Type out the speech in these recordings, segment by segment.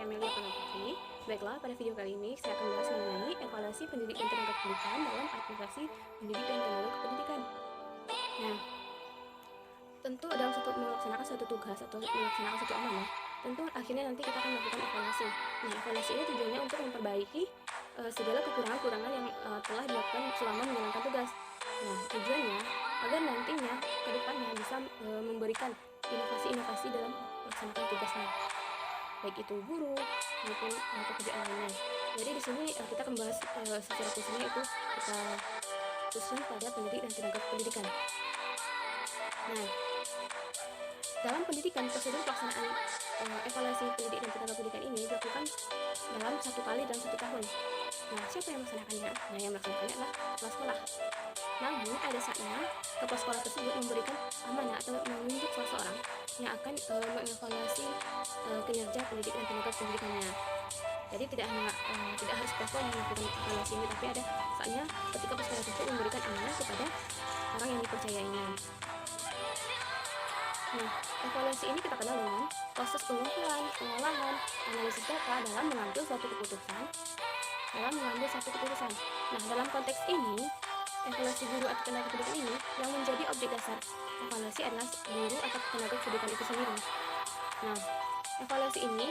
saya Amelia Pranaputri. Baiklah, pada video kali ini saya akan membahas mengenai evaluasi pendidik dan tenaga pendidikan dalam administrasi pendidik dan tenaga pendidikan. Nah, tentu dalam melaksanakan suatu tugas atau melaksanakan suatu amanah, tentu akhirnya nanti kita akan melakukan evaluasi. Nah, evaluasi ini tujuannya untuk memperbaiki segala kekurangan-kekurangan yang telah dilakukan selama menjalankan tugas. Nah, tujuannya agar nantinya ke depannya bisa memberikan inovasi-inovasi dalam melaksanakan tugasnya, baik itu guru maupun pekerjaan lainnya. Jadi di sini kita akan bahas secara khususnya itu kita khususnya pada pendidik dan tenaga pendidikan. Nah, dalam pendidikan, prosedur pelaksanaan evaluasi pendidik dan tenaga pendidikan ini dilakukan dalam 1 kali dalam 1 tahun. Nah, siapa yang melaksanakannya? Nah, yang melaksanakannya adalah kepala sekolah. Namun, ada saatnya kepala sekolah tersebut memberikan amanah atau menunjuk salah seorang yang akan mengevaluasi kinerja pendidik dan tenaga pendidikannya. Jadi tidak harus pokok melakukan evaluasi ini, tapi ada saatnya ketika kepala sekolah tersebut memberikan amanah kepada orang yang dipercayainya. Nah, evaluasi ini kita kenal dengan proses pengumpulan, pengolahan, analisis data dalam mengambil suatu keputusan. Nah, dalam konteks ini, evaluasi guru atau tenaga pendidikan ini yang menjadi objek dasar evaluasi adalah guru atau tenaga pendidikan itu sendiri. Nah, evaluasi ini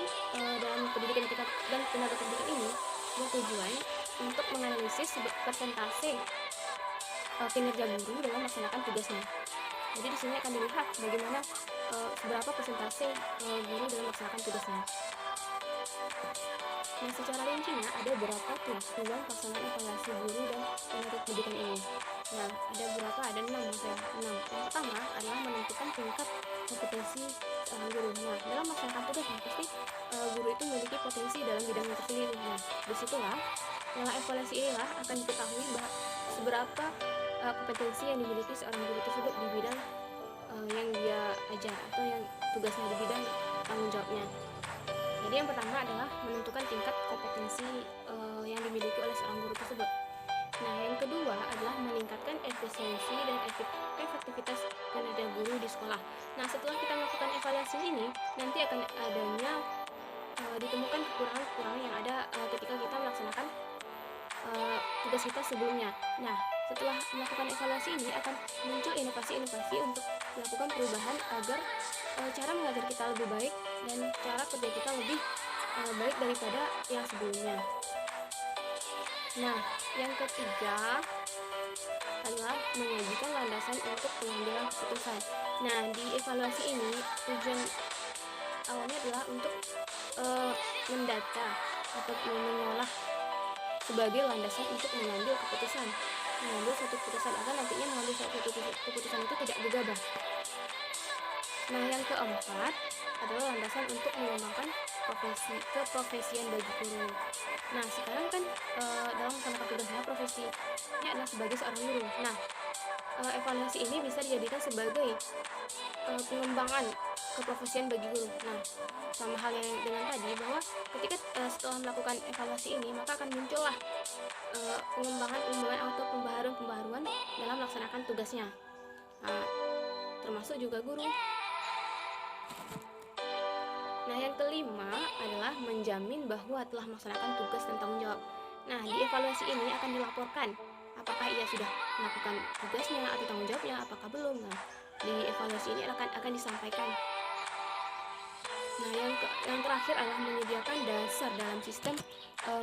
dalam pendidikan dan tenaga pendidikan ini bertujuan untuk menganalisis persentase kinerja guru dalam melaksanakan tugasnya. Jadi di sini akan dilihat bagaimana seberapa persentase guru dalam melaksanakan tugasnya. Nah, secara rincinya ada berapa tujuan pelaksanaan evaluasi guru dan tenaga pendidikan ini. Nah, ada berapa? Ada 6. Yang pertama adalah menentukan tingkat kompetensi seorang guru. Nah, dalam melaksanakan tugasnya pasti guru itu memiliki potensi dalam bidangnya tersendiri. Nah, disitulah dalam evaluasi inilah akan diketahui seberapa kompetensi yang dimiliki seorang guru tersebut di bidang yang dia ajar atau yang tugasnya di bidang tanggung jawabnya. Jadi yang pertama adalah menentukan tingkat kompetensi yang dimiliki oleh seorang guru tersebut. Nah, yang kedua adalah meningkatkan efisiensi dan efektivitas kinerja guru di sekolah. Nah, setelah kita melakukan evaluasi ini, nanti akan adanya ditemukan kekurangan-kekurangan yang ada ketika kita melaksanakan tugas kita sebelumnya. Nah, setelah melakukan evaluasi ini akan muncul inovasi-inovasi untuk melakukan perubahan agar cara mengajar kita lebih baik dan cara kerja kita lebih baik daripada yang sebelumnya. Nah, yang ketiga adalah menyajikan landasan untuk pengambilan keputusan. Nah, di evaluasi ini tujuan awalnya adalah untuk mendata atau mengolah sebagai landasan untuk mengambil suatu keputusan agar nantinya mengambil suatu keputusan itu tidak gegabah. Nah, yang keempat adalah landasan untuk mengembangkan keprofesian bagi guru. Nah, sekarang kan dalam melaksanakan tugasnya profesinya adalah sebagai seorang guru. Nah, evaluasi ini bisa dijadikan sebagai pengembangan keprofesian bagi guru. Nah, sama halnya dengan tadi bahwa ketika setelah melakukan evaluasi ini maka akan muncullah pengembangan atau pembaharuan dalam melaksanakan tugasnya. Nah, termasuk juga guru. Nah, yang kelima adalah menjamin bahwa telah melaksanakan tugas dan tanggung jawab. Nah, di evaluasi ini akan dilaporkan apakah ia sudah melakukan tugasnya atau tanggung jawabnya, apakah belum. Nah, di evaluasi ini akan disampaikan. Nah, yang terakhir adalah menyediakan dasar dalam sistem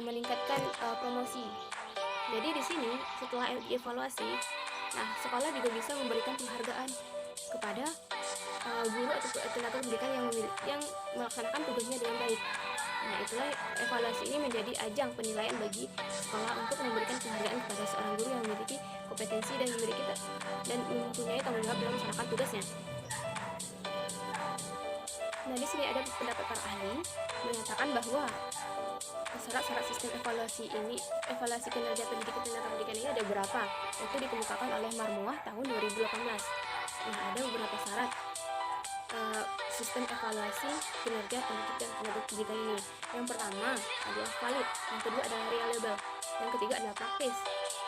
meningkatkan promosi. Jadi di sini setelah dievaluasi, nah sekolah juga bisa memberikan penghargaan kepada guru atau tenaga pendidikan yang melaksanakan tugasnya dengan baik. Nah, itulah evaluasi ini menjadi ajang penilaian bagi sekolah untuk memberikan penghargaan kepada seorang guru yang memiliki kompetensi dan mempunyai tanggung jawab dalam melaksanakan tugasnya. Nah, di sini ada pendapat para ahli menyatakan bahwa syarat-syarat sistem evaluasi kinerja pendidikan tenaga pendidikan ini ada berapa? Itu dikemukakan oleh Marmoah tahun 2018. Nah, ada beberapa syarat sistem evaluasi kinerja pendidik dan tenaga pendidikan ini. Yang pertama adalah valid, yang kedua adalah reliable, yang ketiga adalah praktis.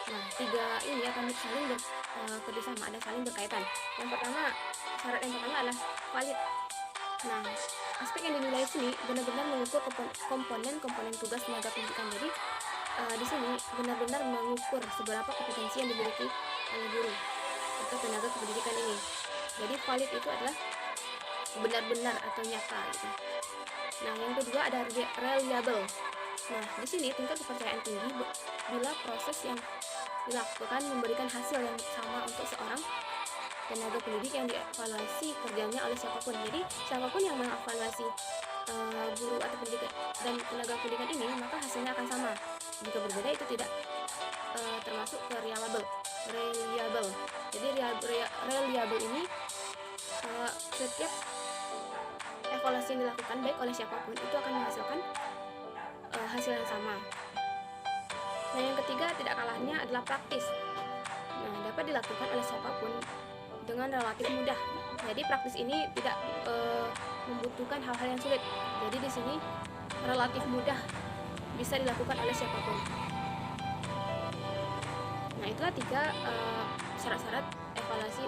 Nah, tiga ini akan saling saling berkaitan. Syarat yang pertama adalah valid. Nah, aspek yang dinilai di sini benar-benar mengukur komponen tugas tenaga pendidikan. Jadi di sini benar-benar mengukur seberapa kompetensi yang dimiliki oleh guru atau tenaga pendidikan ini. Jadi valid itu adalah benar-benar atau nyata gitu. Nah, yang kedua ada reliable. Nah, di sini tingkat kepercayaan tinggi bila proses yang dilakukan memberikan hasil yang sama untuk seorang tenaga pendidik yang dievaluasi kerjanya oleh siapapun. Jadi siapapun yang mengevaluasi guru atau pendidik dan tenaga pendidikan ini, maka hasilnya akan sama. Jika berbeda itu tidak termasuk reliable. Jadi reliable ini setiap evaluasi yang dilakukan baik oleh siapapun itu akan menghasilkan hasil yang sama. Nah, yang ketiga tidak kalahnya adalah praktis. Nah, dapat dilakukan oleh siapapun dengan relatif mudah. Jadi praktis ini tidak membutuhkan hal-hal yang sulit. Jadi di sini relatif mudah bisa dilakukan oleh siapapun. Nah, itulah 3 syarat-syarat evaluasi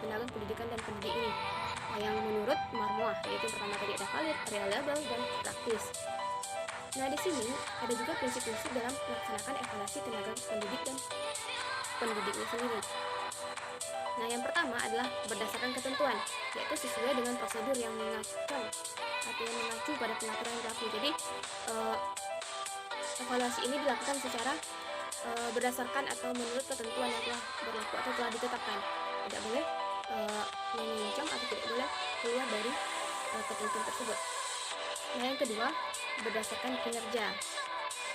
tenaga pendidikan dan pendidik ini yang menurut Marmoah, yaitu pertama tadi ada valid, reliable, dan praktis. Nah, di sini ada juga prinsip-prinsip dalam melaksanakan evaluasi tenaga pendidik dan pendidiknya sendiri. Nah, yang pertama adalah berdasarkan ketentuan, yaitu sesuai dengan prosedur yang mengacu pada pengaturan yang berlaku. Jadi evaluasi ini dilakukan secara berdasarkan atau menurut ketentuan yang telah berlaku atau telah ditetapkan. Tidak boleh menyincang atau tidak boleh keluar dari ketentuan tersebut. Nah, yang kedua berdasarkan kinerja.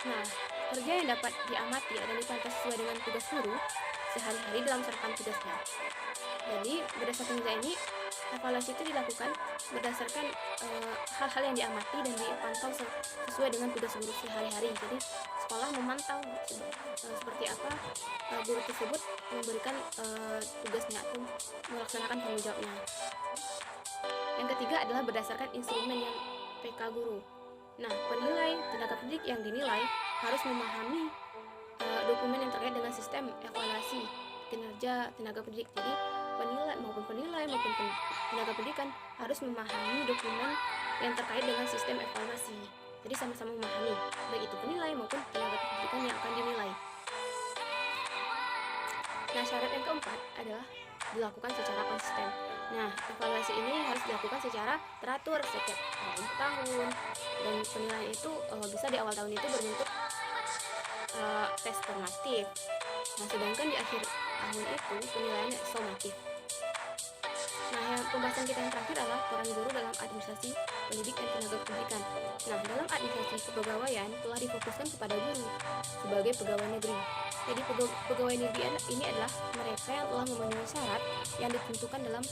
Nah, kerja yang dapat diamati dan dipantau sesuai dengan tugas guru sehari-hari dalam serangkaian tugasnya. Jadi berdasarkan kinerja ini, evaluasi itu dilakukan berdasarkan hal-hal yang diamati dan dipantau sesuai dengan tugas guru sehari-hari. Jadi sekolah memantau seperti apa guru tersebut memberikan tugasnya atau melaksanakan tanggung jawabnya. Yang ketiga adalah berdasarkan instrumen yang PK guru. Nah, penilai tenaga pendidik yang dinilai harus memahami dokumen yang terkait dengan sistem evaluasi kinerja tenaga pendidik. Jadi penilai maupun tenaga pendidikan harus memahami dokumen yang terkait dengan sistem evaluasi. Jadi sama-sama memahami baik itu penilai maupun tenaga pendidikan yang akan dinilai. Nah, syarat yang keempat adalah dilakukan secara konsisten. Nah, evaluasi ini harus dilakukan secara teratur setiap tahun, dan penilaian itu bisa di awal tahun itu berbentuk tes formatif. Nah, sedangkan di akhir tahun itu penilaiannya summatif. Nah, yang pembahasan kita yang terakhir adalah peran guru dalam administrasi pendidik dan tenaga pendidikan. Nah, dalam administrasi kepegawaian telah difokuskan kepada guru sebagai pegawai negeri. Jadi pegawai negeri ini adalah mereka yang telah memenuhi syarat yang ditentukan dalam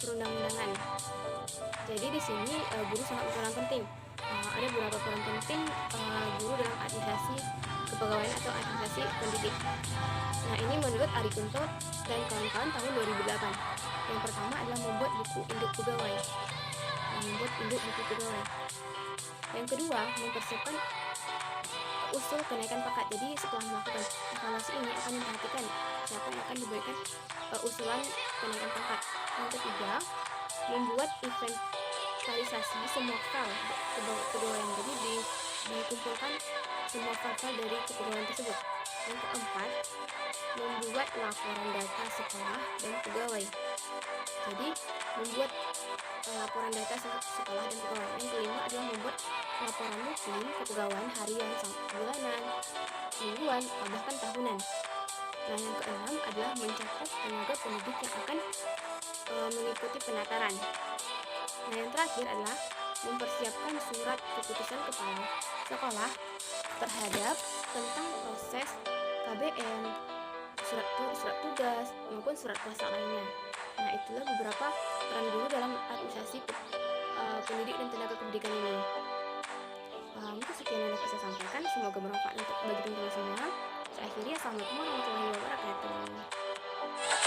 perundang-undangan. Jadi di sini guru sangat berperan penting. Ada beberapa peran penting guru dalam administrasi kepegawaian atau administrasi pendidik. Nah, ini menurut Ari Kunto dan kawan-kawan tahun 2008. Yang pertama adalah membuat buku induk pegawai. Yang kedua, mempersiapkan usul kenaikan pangkat. Jadi setelah melakukan evaluasi ini akan memperhatikan siapa yang akan diberikan usulan kenaikan pangkat. Yang ketiga, membuat inventarisasi semua file kepegawaian. Jadi dikumpulkan semua file dari kepegawaian tersebut. Yang keempat, membuat laporan data sekolah dan pegawai. Jadi membuat laporan data sekolah dan pegawai. Yang kelima adalah membuat laporan rutin kepegawaian harian, bulanan, mingguan, bahkan tahunan. Nah, yang keenam adalah mencatat tenaga pendidik yang akan mengikuti penataran. Nah, yang terakhir adalah mempersiapkan surat keputusan kepala sekolah terhadap tentang proses KBM, surat tugas maupun surat kuasa lainnya. Nah, itulah beberapa peran guru dalam administrasi pendidik dan tenaga pendidikan ini. Mungkin sekian yang dapat saya sampaikan. Semoga bermanfaat untuk bagi teman-teman semua. Saya akhiri. Assalamualaikum warahmatullahi wabarakatuh.